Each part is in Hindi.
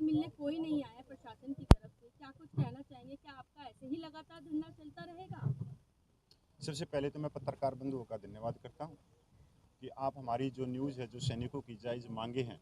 मिलने कोई नहीं आया प्रशासन की तरफ से, क्या कुछ कहना चाहेंगे? क्या आपका ऐसे ही लगातार धरना चलता रहेगा? सबसे पहले तो मैं पत्रकार बंधुओं का धन्यवाद करता हूं कि आप हमारी जो न्यूज़ है, जो सैनिकों की जायज़ मांगे हैं,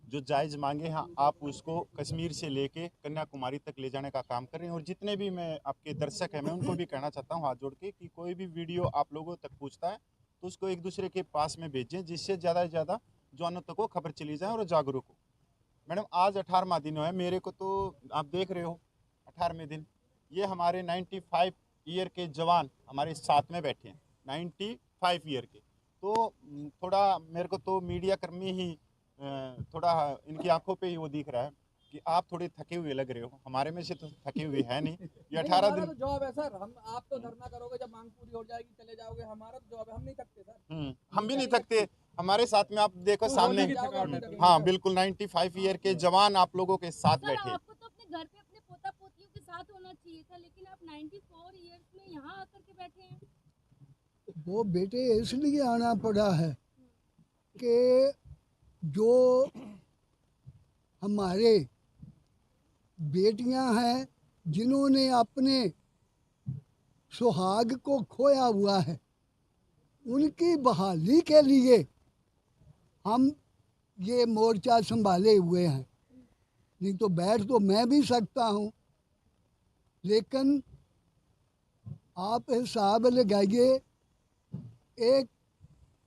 जो जायज़ मांगे हैं, आप उसको कश्मीर से लेके कन्याकुमारी तक ले जाने का काम कर रहे हैं। और जितने भी मैं आपके दर्शक हैं, मैं उनको भी कहना चाहता हूं हाथ जोड़ के कि कोई भी वीडियो आप लोगों तक पहुंचता है तो उसको एक दूसरे के पास में भेजें, जिससे ज़्यादा से ज़्यादा जवानों तक वो खबर चली जाए और जागरूक हो। मैडम, आज 18वां दिन है मेरे को, तो आप देख रहे हो 18वें दिन ये हमारे 95 ईयर के जवान हमारे साथ में बैठे हैं, 95 ईयर के। तो थोड़ा मेरे को तो मीडिया कर्मी ही थोड़ा इनकी आंखों पे ही वो दिख रहा है कि आप थोड़े थके हुए लग रहे हो। हमारे में से तो थके हुए है नहीं। ये 18 दिन तो जॉब है सर, हम आप तो धरना करोगे, जब मांग पूरी हो जाएगी चले जाओगे, हमारा तो जॉब है, हम नहीं थकते सर। हम भी नहीं थकते। हमारे साथ में आप देखो सामने, हाँ बिल्कुल 95 ईयर के जवान आप लोगों के साथ बैठे। आपको तो अपने घर पे अपने पोता पोतियों के साथ होना चाहिए था, लेकिन आप 94 इयर्स में यहाँ आकर के बैठे हैं। वो बेटे इसलिए आना पड़ा है कि जो हमारे बेटियां हैं जिन्होंने अपने सुहाग को खोया हुआ है, उनकी बहाली के लिए हम ये मोर्चा संभाले हुए हैं। नहीं तो बैठ तो मैं भी सकता हूँ, लेकिन आप हिसाब लगाइए, एक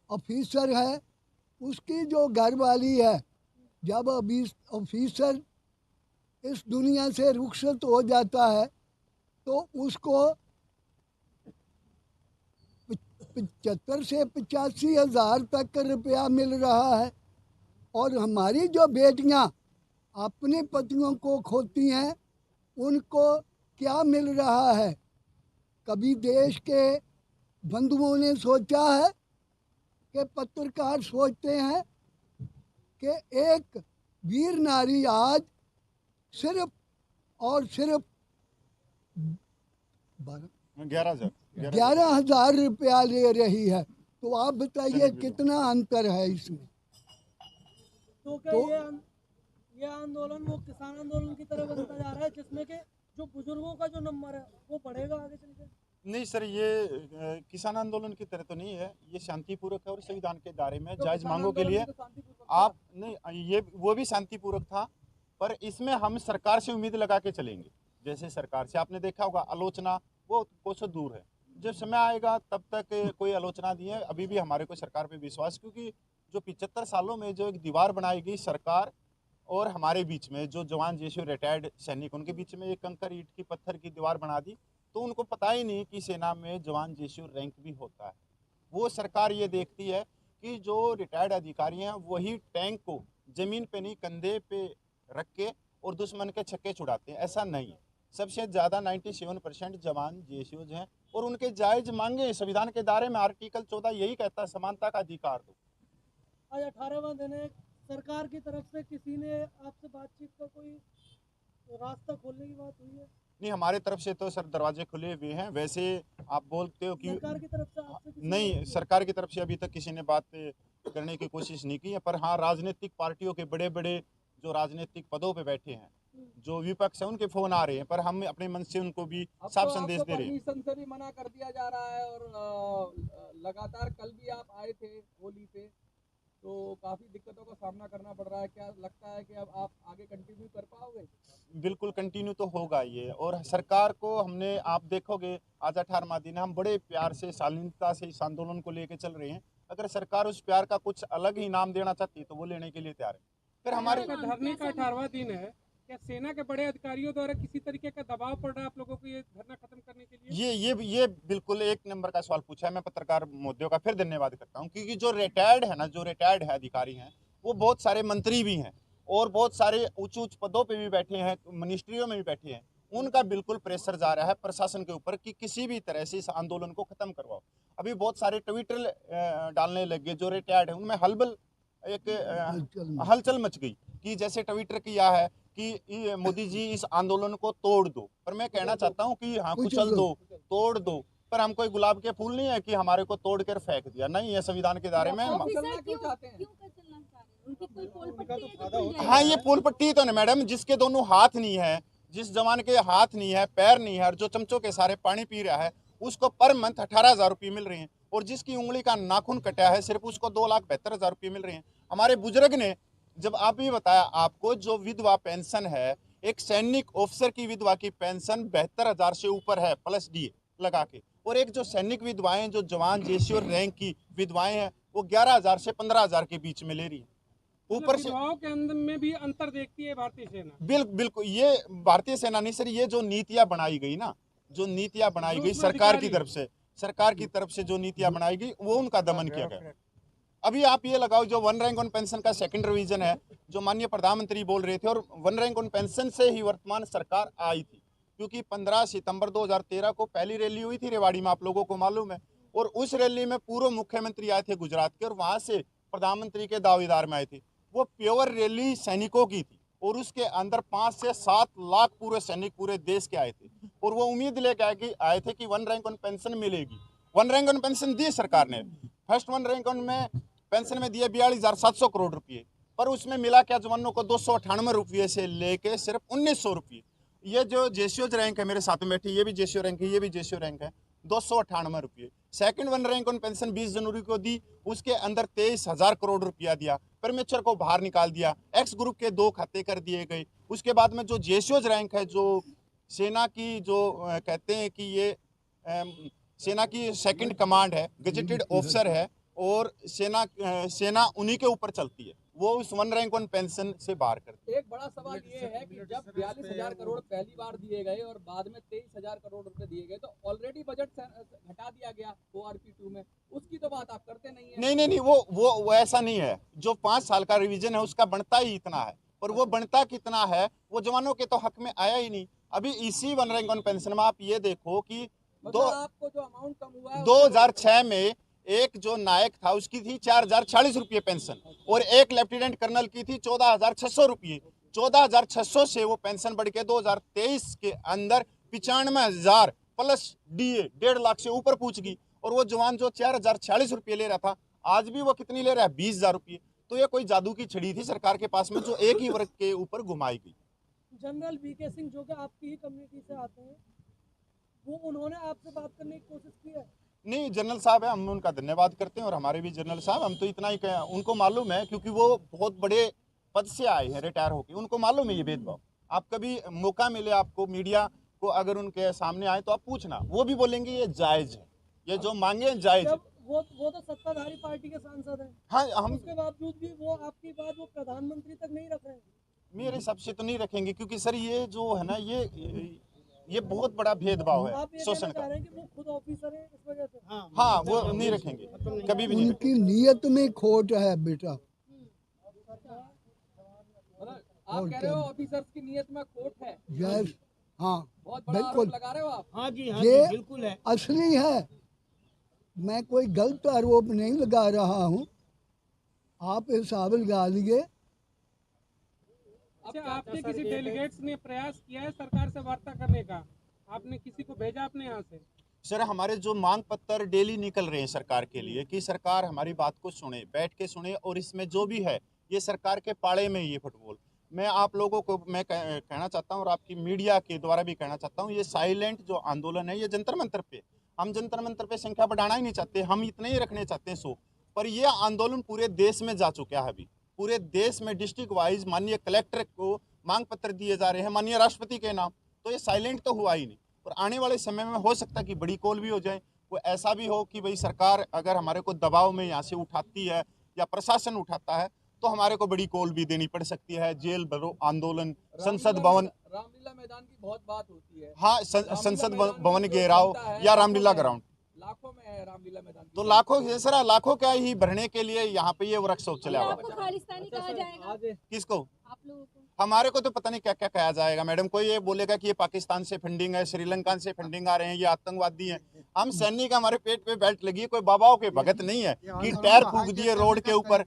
ऑफिसर है, उसकी जो घरवाली है, जब अभी ऑफिसर इस दुनिया से रुखसत हो जाता है तो उसको 75 से 85 हज़ार तक रुपया मिल रहा है। और हमारी जो बेटियां अपने पतियों को खोती हैं, उनको क्या मिल रहा है? कभी देश के बंधुओं ने सोचा है कि पत्रकार सोचते हैं कि एक वीर नारी आज सिर्फ और सिर्फ 11,000 रुपया ले रही है। तो आप बताइए कितना अंतर है इसमें। तो क्या ये आंदोलन वो किसान आंदोलन की तरह बनता जा रहा है, जिसमें कि जो बुजुर्गों का जो नंबर है वो बढ़ेगा आगे चल के? नहीं सर, ये किसान आंदोलन की तरह तो नहीं है। ये शांतिपूर्वक है और संविधान के दायरे में जायज मांगों के लिए आप नहीं, ये वो भी शांतिपूर्वक था, पर इसमें हम सरकार से उम्मीद लगा के चलेंगे। जैसे सरकार से आपने देखा होगा आलोचना वो कोसों दूर है, जब समय आएगा तब तक कोई आलोचना नहीं है। अभी भी हमारे को सरकार पे विश्वास, क्योंकि जो 75 सालों में जो एक दीवार बनाई गई सरकार और हमारे बीच में, जो जवान जैसे रिटायर्ड सैनिक, उनके बीच में एक कंकर ईंट की पत्थर की दीवार बना दी, तो उनको पता ही नहीं कि सेना में जवान जैसे रैंक भी होता है। वो सरकार ये देखती है कि जो रिटायर्ड अधिकारी हैं वही टैंक को जमीन पे नहीं कंधे पे रख के और दुश्मन के छक्के छुड़ाते हैं। ऐसा नहीं है। सबसे ज़्यादा 97% जवान जेसीओज हैं और उनके जायज मांगे संविधान के दायरे में। आर्टिकल 14 यही कहता है, समानता का अधिकार दो। आज 18वां दिन है, सरकार की तरफ से किसी ने आपसे बातचीत का कोई रास्ता खोलने की बात हुई है? नहीं, हमारे तरफ से तो सर दरवाजे खुले हुए हैं। वैसे आप बोलते हो कि सरकार की तरफ से आपसे किसी नहीं, सरकार की तरफ से अभी तक किसी ने बात करने की कोशिश नहीं की है। पर हाँ, राजनीतिक पार्टियों के बड़े बड़े जो राजनीतिक पदों पे बैठे हैं, जो विपक्ष है, उनके फोन आ रहे हैं, पर हम अपने मन से उनको भी साफ संदेश दे रहे हैं। परमिशन से भी मना कर दिया जा रहा है और लगातार कल भी आप आए थे होली पे, तो काफी दिक्कतों का सामना करना पड़ रहा है। क्या लगता है कि अब आप आगे कंटिन्यू कर पाओगे? बिल्कुल कंटिन्यू तो होगा ये। और सरकार को हमने, आप देखोगे आज 18वां दिन है, हम बड़े प्यार से शालीनता से इस आंदोलन को लेकर चल रहे हैं। अगर सरकार उस प्यार का कुछ अलग ही नाम देना चाहती है तो वो लेने के लिए तैयार है। फिर हमारे धरने का 18वां दिन है, क्या सेना के बड़े अधिकारियों द्वारा किसी तरीके का दबाव पड़ रहा है आप लोगों को ये धरना खत्म करने के लिए? ये बिल्कुल एक नंबर का सवाल पूछा है। मैं पत्रकार महोदयों का फिर धन्यवाद करता हूँ, क्योंकि जो रिटायर्ड है ना, जो रिटायर्ड है अधिकारी हैं, वो बहुत सारे मंत्री भी हैं और बहुत सारे उच्च पदों पे भी बैठे हैं, मिनिस्ट्रियों में भी बैठे हैं। उनका बिल्कुल प्रेशर जा रहा है प्रशासन के ऊपर कि किसी भी तरह से इस आंदोलन को खत्म करवाओ। अभी बहुत सारे ट्विटर डालने लगे जो रिटायर्ड है, उनमें हलचल मच गई कि जैसे ट्विटर किया है कि मोदी जी इस आंदोलन को तोड़ दो। पर मैं कहना चाहता हूं कि हाँ, कुचल दो, तोड़ दो, पर हम कोई गुलाब के फूल नहीं है कि हमारे को तोड़ कर फेंक दिया। नहीं, ये संविधान के दायरे में। ऑफिसर क्यों कर चलना चाह रहे हैं? उनकी कोई पोल पट्टी है जो खुल जाएगी? हाँ, ये पोल पट्टी तो नहीं मैडम, जिसके दोनों हाथ नहीं है, जिस जवान के हाथ नहीं है, पैर नहीं है और जो चमचों के सारे पानी पी रहा है, उसको पर मंथ 18,000 रुपये मिल रहे हैं। और जिसकी उंगली का नाखून कटा है सिर्फ उसको 2,72,000 रुपये मिल रहे हैं। हमारे बुजुर्ग ने जब आप भी बताया आपको, जो विधवा पेंशन है, एक सैनिक ऑफिसर की विधवा की पेंशन 72,000 से ऊपर है प्लस डीए लगा के, और एक जो सैनिक विधवाएं, जो जवान जेसी और रैंक की विधवाएं हैं, वो 11,000 से 15,000 के बीच में ले रही है। ऊपर से विधवाओं के अंदर में भी अंतर देखती है भारतीय सेना। बिल्कुल ये भारतीय सेना नहीं सर, ये जो नीतियां बनाई गई ना, जो नीतियां बनाई गई सरकार की तरफ से जो नीतियां बनाई गई, वो उनका दमन किया गया। अभी आप ये लगाओ, जो वन रैंक ऑन पेंशन का सेकंड रिवीजन है, जो माननीय प्रधानमंत्री बोल रहे थे, और वन रैंक ऑन पेंशन से ही वर्तमान सरकार आई थी, क्योंकि 15 सितंबर 2013 को पहली रैली हुई थी रेवाड़ी में, आप लोगों को मालूम है। और उस रैली में पूर्व मुख्यमंत्री आए थे गुजरात के, और वहां से प्रधानमंत्री के दावेदार में आए थे। वो प्योर रैली सैनिकों की थी, और उसके अंदर 5 से 7 लाख पूरे सैनिक पूरे देश के आए थे, और वो उम्मीद लेके आए थे कि वन रैंक ऑन पेंशन मिलेगी। वन रैंक ऑन पेंशन दी सरकार ने। फर्स्ट वन रैंक ऑन में पेंशन में दिए 42,700 करोड़ रुपये, पर उसमें मिला क्या जवानों को 298 रुपये से लेके सिर्फ 1,900 रुपये। ये जो जेसीओ रैंक है मेरे साथ में बैठी, ये भी जेसीओ रैंक है, ये भी जेसीओ रैंक है, 298 रुपये। Second one rank on pension 20 जनवरी को दी, उसके अंदर 23,000 करोड़ रुपया दिया, परमेश्वर को बाहर निकाल दिया, एक्स ग्रुप के 2 खाते कर दिए गए। उसके बाद में जो जेसीओ रैंक है, जो सेना की जो कहते हैं कि ये सेना की सेकंड कमांड है, गजेटेड ऑफिसर है, और सेना उन्हीं के ऊपर चलती है, वो उस वन रैंक वन पेंशन से बाहर करती है। एक बड़ा सवाल ये है कि जब 42,000 करोड़ पहली बार दिए गए और बाद में 23,000 करोड़ रुपए दिए गए, तो ऑलरेडी बजट घटा दिया गया ORP 2 में, उसकी तो बात आप करते नहीं है। नहीं, वो ऐसा नहीं है। जो 5 साल का रिवीजन है उसका बनता ही इतना है, और वो बनता कितना है वो जवानों के तो हक में आया ही नहीं। अभी इसी वन रैंक ऑन पेंशन में आप ये देखो कि आपको जो अमाउंट कम हुआ है 2006 में एक जो नायक था उसकी थी 4,040 रुपये पेंशन, और एक लेफ्टिनेंट कर्नल की थी 14,600 रुपये। 14,600 से वो पेंशन बढ़ के 2023 के अंदर 95,000 प्लस डीए 1.5 लाख से ऊपर पहुंच गई। और वो जवान जो 4,040 रुपये ले रहा था, आज भी वो कितनी ले रहा है? 20,000 रुपये। तो ये कोई जादू की छड़ी थी सरकार के पास में, जो एक ही वर्ग के ऊपर घुमाई गई। जनरल वीके सिंह जो कि आपकी ही कम्युनिटी से आते हैं, वो उन्होंने आपसे बात करने की कोशिश की है? नहीं, जनरल साहब है, हम उनका धन्यवाद करते हैं, और हमारे भी जनरल साहब, हम तो इतना ही कहें, उनको मालूम है, क्योंकि वो बहुत बड़े पद से आए हैं रिटायर होकर, उनको मालूम है ये भेदभाव। आप कभी मौका मिले आपको, मीडिया को अगर उनके सामने आए तो आप पूछना, वो भी बोलेंगे ये जायज है, ये जो मांगे जायज है। वो तो सत्ताधारी पार्टी के सांसद हैं। हाँ, हम उसके बावजूद भी वो आपकी बात वो प्रधानमंत्री तक नहीं रख रहे हैं। मेरे हिसाब से तो नहीं रखेंगे, क्योंकि सर ये जो है ना, ये बहुत बड़ा भेदभाव है, शोषण का। कि वो खुद ऑफिसर है, इस वजह से। हाँ, वो नहीं रखेंगे, कभी भी नहीं उनकी नीयत में खोट है बेटा। आप कह रहे हो ऑफिसर्स की नीयत में खोट है? यस, हाँ बहुत बड़ा बिल्कुल आरोप लगा रहे हो आप। हाँ जी, ये बिल्कुल है। असली है, मैं कोई गलत आरोप नहीं लगा रहा हूँ, आप हिसाब लगा लीजिए। अच्छा, आपने किसी डेलीगेट्स ने प्रयास किया है सरकार से वार्ता करने का? आपने किसी को भेजा अपने यहाँ से? सर, हमारे जो मांग पत्र डेली निकल रहे हैं सरकार के लिए, कि सरकार हमारी बात को सुने, बैठ के सुने, और इसमें जो भी है ये सरकार के पाड़े में ये फुटबॉल। मैं आप लोगों को मैं कहना चाहता हूँ, और आपकी मीडिया के द्वारा भी कहना चाहता हूँ, ये साइलेंट जो आंदोलन है, ये जंतर मंतर पे, हम जंतर मंतर पे संख्या बढ़ाना ही नहीं चाहते, हम इतने ही रखने चाहते हैं 100, पर ये आंदोलन पूरे देश में जा चुका है। अभी पूरे देश में डिस्ट्रिक्ट वाइज माननीय कलेक्टर को मांग पत्र दिए जा रहे हैं, माननीय राष्ट्रपति के नाम, तो ये साइलेंट तो हुआ ही नहीं। और आने वाले समय में हो सकता है कि बड़ी कॉल भी हो जाए, वो ऐसा भी हो कि भाई सरकार अगर हमारे को दबाव में यहाँ से उठाती है, या प्रशासन उठाता है, तो हमारे को बड़ी कॉल भी देनी पड़ सकती है, जेल भरो आंदोलन, संसद भवन, रामलीला मैदान की बहुत बात होती है। हाँ, संसद भवन घेराव या रामलीला ग्राउंड, लाखों में है रामलीला मैदान। तो लाखों क्या ही भरने के लिए यहाँ पे ये वर्कशॉप चला हुआ। आपको खालिस्तानी कहा जाएगा? किसको? आप लोगों को? हमारे को तो पता नहीं क्या क्या कहा जाएगा मैडम। कोई ये बोलेगा कि ये पाकिस्तान से फंडिंग है, श्रीलंका से फंडिंग आ रहे हैं, ये आतंकवादी हैं। हम सैनिक, हमारे पेट पे बेल्ट लगी है, कोई बाबाओं के भगत नहीं है कि टायर फूंक दिए रोड के ऊपर।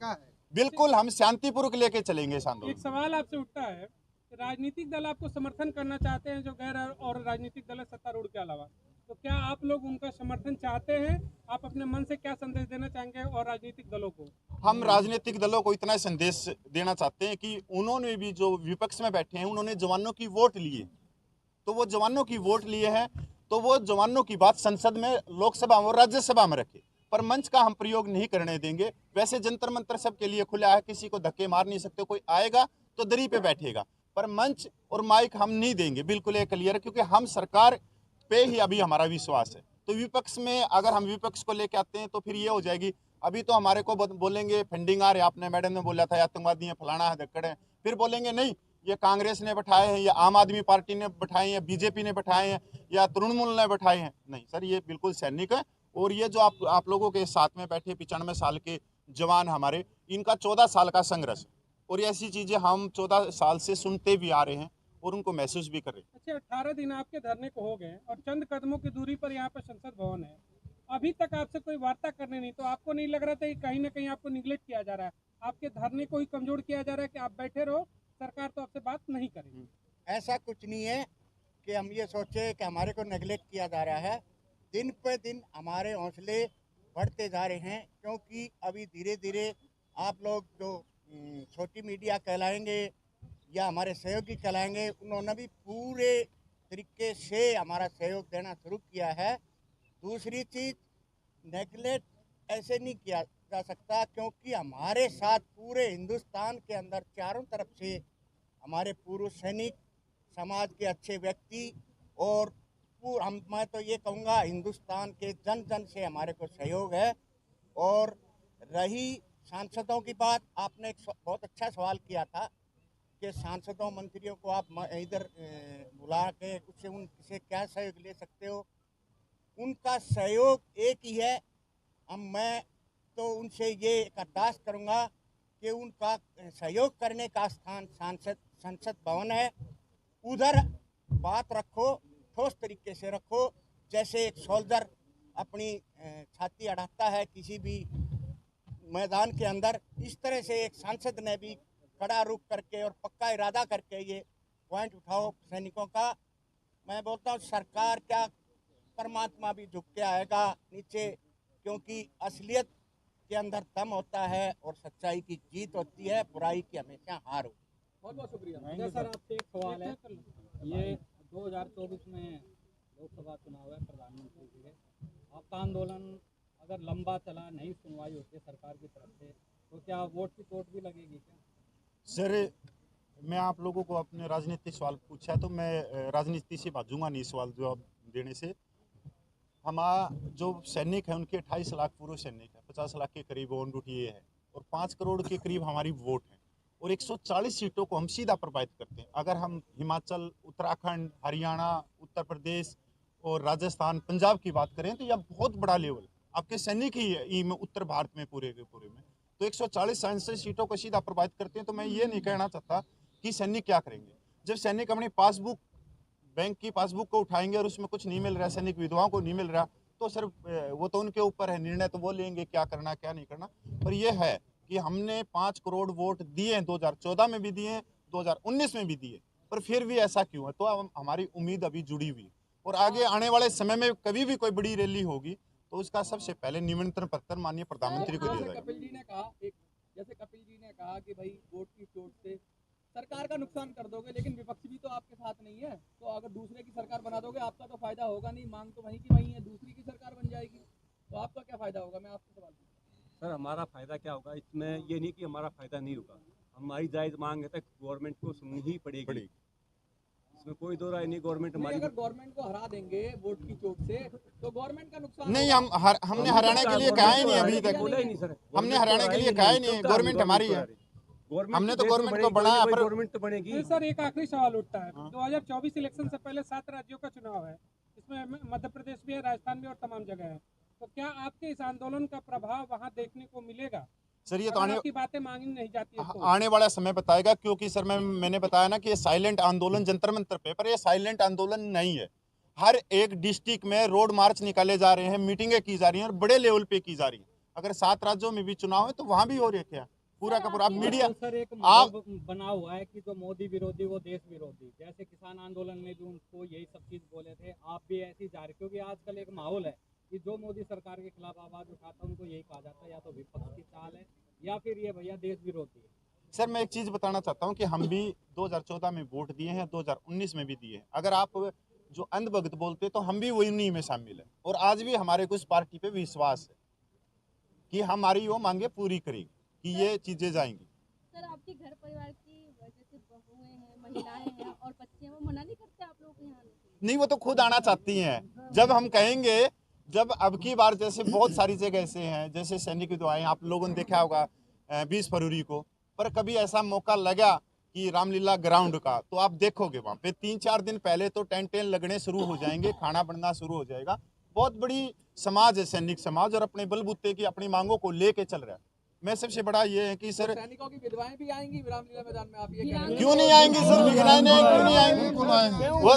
बिल्कुल हम शांतिपूर्वक लेके चलेंगे इस आंदोलन। एक सवाल आपसे उठता है कि राजनीतिक दल आपको समर्थन करना चाहते हैं जो गैर और राजनीतिक दल है सत्तारूढ़ के अलावा, तो क्या आप लोग उनका समर्थन चाहते हैं? आप अपने मन से क्या संदेश देना चाहेंगे और राजनीतिक दलों को? हम राजनीतिक दलों को इतना संदेश देना चाहते हैं कि उन्होंने भी जो विपक्ष में बैठे हैं उन्होंने जवानों की वोट लिए, तो वो जवानों की वोट लिए हैं तो वो जवानों की बात संसद में, लोकसभा और राज्यसभा में रखे, पर मंच का हम प्रयोग नहीं करने देंगे। वैसे जंतर मंतर सबके लिए खुला है, किसी को धक्के मार नहीं सकते, कोई आएगा तो दरी पे बैठेगा, पर मंच और माइक हम नहीं देंगे, बिल्कुल ये क्लियर है, क्योंकि हम सरकार पे ही अभी हमारा विश्वास है। तो विपक्ष में अगर हम विपक्ष को लेके आते हैं तो फिर ये हो जाएगी, अभी तो हमारे को बोलेंगे फंडिंग आ रही है, आपने मैडम ने बोला था आतंकवादी है, फलाना है, धक्कड़ है, फिर बोलेंगे नहीं ये कांग्रेस ने बैठाए हैं, या आम आदमी पार्टी ने बैठाए हैं, बीजेपी ने बैठाए हैं, या तृणमूल ने बैठाए हैं। नहीं सर, ये बिल्कुल सैनिक है। और ये जो आप लोगों के साथ में बैठे 95 साल के जवान हमारे, इनका 14 साल का संघर्ष, और ऐसी चीज़ें हम 14 साल से सुनते भी आ रहे हैं और उनको महसूस भी कर रहे हैं। अच्छा, 18 दिन आपके धरने को हो गए और चंद कदमों की दूरी पर यहाँ पर संसद भवन है, अभी तक आपसे कोई वार्ता करने नहीं, तो आपको नहीं लग रहा था कि कहीं ना कहीं आपको निगलेक्ट किया जा रहा है, आपके धरने को ही कमजोर किया जा रहा है कि आप बैठे रहो, सरकार तो आपसे बात नहीं करेगी? ऐसा कुछ नहीं है कि हम ये सोचे कि हमारे को नेगलेक्ट किया जा रहा है। दिन पे दिन हमारे हौसले बढ़ते जा रहे हैं, क्योंकि अभी धीरे धीरे आप लोग जो छोटी मीडिया कहलाएंगे या हमारे सहयोगी कहलाएंगे, उन्होंने भी पूरे तरीके से हमारा सहयोग देना शुरू किया है। दूसरी चीज़, नेगलेक्ट ऐसे नहीं किया जा सकता, क्योंकि हमारे साथ पूरे हिंदुस्तान के अंदर चारों तरफ से हमारे पूर्व सैनिक, समाज के अच्छे व्यक्ति, और मैं तो ये कहूँगा हिंदुस्तान के जन जन से हमारे को सहयोग है। और रही सांसदों की बात, आपने एक बहुत अच्छा सवाल किया था कि सांसदों मंत्रियों को आप इधर बुला के उससे उनसे क्या सहयोग ले सकते हो। उनका सहयोग एक ही है, मैं तो उनसे ये अरदास करूँगा कि उनका सहयोग करने का स्थान संसद भवन है, उधर बात रखो, ठोस तरीके से रखो, जैसे एक सोल्जर अपनी छाती अड़ाता है किसी भी मैदान के अंदर, इस तरह से एक सांसद ने भी खड़ा रुक करके और पक्का इरादा करके ये पॉइंट उठाओ सैनिकों का। मैं बोलता हूँ सरकार क्या, परमात्मा भी झुक के आएगा नीचे, क्योंकि असलियत के अंदर दम होता है और सच्चाई की जीत होती है, बुराई की हमेशा हार होती है। बहुत बहुत शुक्रिया। जय सर, आपसे एक सवाल है, ये 2024 में लोकसभा चुनाव है प्रधानमंत्री के लिए, आपका आंदोलन अगर लंबा चला, नहीं सुनवाई होती है सरकार की तरफ से, तो क्या वोट की चोट भी लगेगी क्या? सर, मैं आप लोगों को अपने राजनीतिक सवाल पूछा तो मैं राजनीति से भाजूंगा नहीं सवाल जवाब देने से। हमारा जो सैनिक है उनके 28 लाख पूर्व सैनिक है, 50 लाख के करीब ऑन ड्यूटी ये है, और 5 करोड़ के करीब हमारी वोट है, और 140 सीटों को हम सीधा प्रभावित करते हैं। अगर हम हिमाचल, उत्तराखंड, हरियाणा, उत्तर प्रदेश और राजस्थान, पंजाब की बात करें तो यह बहुत बड़ा लेवल आपके सैनिक ही है में उत्तर भारत में पूरे के पूरे में, तो 140 संसदीय सीटों को सीधा प्रभावित करते हैं। तो मैं ये नहीं कहना चाहता कि सैनिक क्या करेंगे। जब सैनिक अपनी पासबुक, बैंक की पासबुक को उठाएंगे और उसमें कुछ नहीं मिल रहा, सैनिक विधवाओं को नहीं मिल रहा, तो सर वो तो उनके ऊपर है, निर्णय तो वो लेंगे क्या करना क्या नहीं करना। पर यह है कि हमने 5 करोड़ वोट दिए हैं, 2014 में भी दिए हैं, 2019 में भी दिए, पर फिर भी ऐसा क्यों है? तो हमारी उम्मीद अभी जुड़ी हुई है, और आगे आने वाले समय में कभी भी कोई बड़ी रैली होगी तो उसका सबसे पहले निमंत्रण पत्र माननीय प्रधानमंत्री को दिया जाएगा। कपिल जी ने कहा कि भाई वोट की चोट से सरकार का नुकसान कर दोगे, लेकिन विपक्ष भी तो आपके साथ नहीं है, तो अगर दूसरे की सरकार बना दोगे आपका तो फायदा होगा नहीं, मांग तो वहीं की वहीं है, दूसरी की सरकार बन जाएगी तो आपका क्या फायदा होगा? मैं आपसे सवाल पूछूं। सर, हमारा फायदा क्या होगा इसमें? ये नहीं कि हमारा फायदा नहीं होगा, हमारी जायज़ मांग है तक गवर्नमेंट को सुननी ही पड़ेगी, इसमें कोई दो राय नहीं। गवर्नमेंट हमारी, अगर गवर्नमेंट को हरा देंगे वोट की चोट से तो गवर्नमेंट का नुकसान नहीं, हमने हरियाणा के लिए कहा ही नहीं अभी तक, बोला ही नहीं सर, हमने हरियाणा के लिए कहा ही नहीं, गवर्नमेंट हमारी है, हमने तो गवर्नमेंट को बनाया, पर गवर्नमेंट तो बनेगी। सर, एक आखिरी सवाल उठता है, 2024 इलेक्शन से पहले 7 राज्यों का चुनाव है, इसमें मध्य प्रदेश भी है, राजस्थान भी और तमाम जगह है, तो क्या आपके इस आंदोलन का प्रभाव वहाँ देखने को मिलेगा? सर ये तो आपकी बातें मांगी नहीं जाती है तो? आने वाला समय बताएगा, क्योंकि सर मैंने बताया ना कि ये साइलेंट आंदोलन जंतर मंतर पे, पर ये साइलेंट आंदोलन नहीं है। हर एक डिस्ट्रिक्ट में रोड मार्च निकाले जा रहे हैं, मीटिंगें की जा रही हैं और बड़े लेवल पे की जा रही हैं। अगर 7 राज्यों में भी चुनाव है तो वहाँ भी हो रहे क्या, पूरा का पूरा। अब मीडिया सर एक आप माहौल बना हुआ है कि जो मोदी विरोधी वो देश विरोधी, जैसे किसान आंदोलन में भी उनको यही सब चीज बोले थे, आप भी ऐसी जा रहे, क्योंकि आजकल एक माहौल है कि जो मोदी सरकार के खिलाफ आवाज उठाता है उनको यही कहा जाता है या तो विपक्ष की चाल है या फिर ये भैया देश विरोधी है। सर मैं एक चीज बताना चाहता हूँ कि हम भी 2014 में वोट दिए हैं, 2019 में भी दिए हैं। अगर आप जो अंधभक्त बोलते तो हम भी उन्हीं में शामिल है, और आज भी हमारे कुछ पार्टी पे विश्वास है कि हमारी वो मांगे पूरी करेगी, कि ये चीजें जाएंगी। सर आपके घर परिवार की जैसे बहुएं हैं, महिलाएं हैं और बच्चे हैं, वो मना नहीं करते आप लोगों को यहाँ आने के लिए? नहीं, वो तो खुद आना चाहती हैं। जब हम कहेंगे, जब अब की बार जैसे बहुत सारी जगह ऐसे हैं, जैसे सैनिक की दुआएं आप लोगों ने देखा होगा 20 फरवरी को, पर कभी ऐसा मौका लगा कि रामलीला ग्राउंड का, तो आप देखोगे वहाँ पे 3-4 दिन पहले तो टेंट लगने शुरू हो जाएंगे, खाना बनना शुरू हो जाएगा। बहुत बड़ी समाज है सैनिक समाज, और अपने बलबूते की अपनी मांगों को लेके चल रहा है। मैं सबसे बड़ा ये है कि सर सैनिकों की विधवाएं भी आएंगी रामलीला मैदान में, आप ये कह रहे हैं? क्यों नहीं आएंगी सर, विघ्नाएं क्यों नहीं आएंगी? वो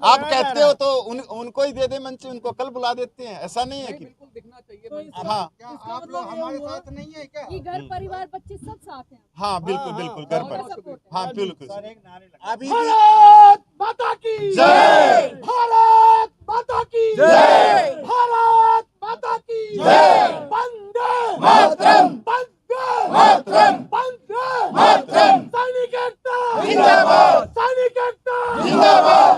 आप कहते हो तो उनको ही दे दे मंच, उनको कल बुला देते हैं, ऐसा नहीं है कि बिल्कुल दिखना चाहिए। हाँ आप लोग हमारे साथ नहीं है क्या? ये घर परिवार बच्चे सब साथ हैं। हाँ बिल्कुल बिल्कुल घर पर, हाँ बिल्कुल। अभी भारत माता की जय, भारत माता की जय, भारत माता की जय, वंदे मातरम, वंदे मातरम, वंदे मातरम, सैनिक एकता जिंदाबाद, सैनिक एकता जिंदाबाद।